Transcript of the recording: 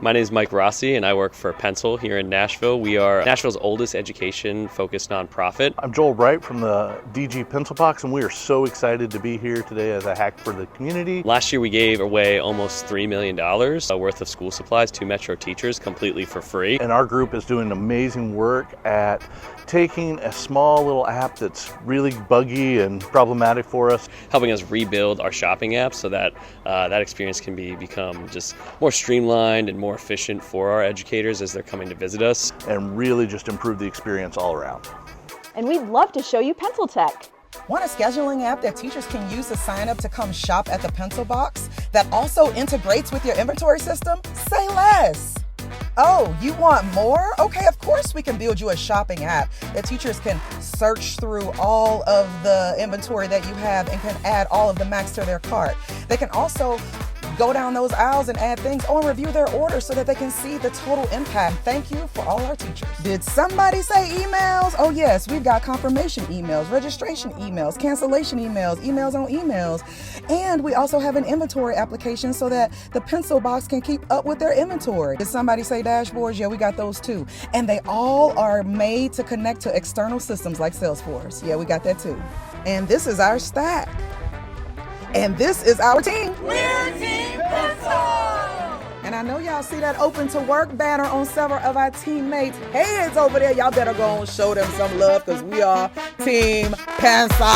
My name is Mike Rossi, and I work for Pencil here in Nashville. We are Nashville's oldest education-focused nonprofit. I'm Joel Bright from the DG Pencil Box, and we are so excited to be here today as a hack for the community. Last year, we gave away almost $3 million worth of school supplies to Metro teachers completely for free. And our group is doing amazing work at taking a small little app that's really buggy and problematic for us, helping us rebuild our shopping app so that that experience can become just more streamlined and more efficient for our educators as they're coming to visit us. And really just improve the experience all around. And we'd love to show you Pencil Tech. Want a scheduling app that teachers can use to sign up to come shop at the Pencil Box that also integrates with your inventory system? Say less. Oh, you want more? Okay, of course we can build you a shopping app that teachers can search through all of the inventory that you have and can add all of the Macs to their cart. They can also go down those aisles and add things and review their orders so that they can see the total impact. Thank you for all our teachers. Did somebody say emails? Oh yes, we've got confirmation emails, registration emails, cancellation emails, emails on emails. And we also have an inventory application so that the Pencil Box can keep up with their inventory. Did somebody say dashboards? Yeah, we got those too. And they all are made to connect to external systems like Salesforce. Yeah, we got that too. And this is our stack. And this is our team. We're Team Pencil! And I know y'all see that open to work banner on several of our teammates' heads over there. Y'all better go and show them some love because we are Team Pencil.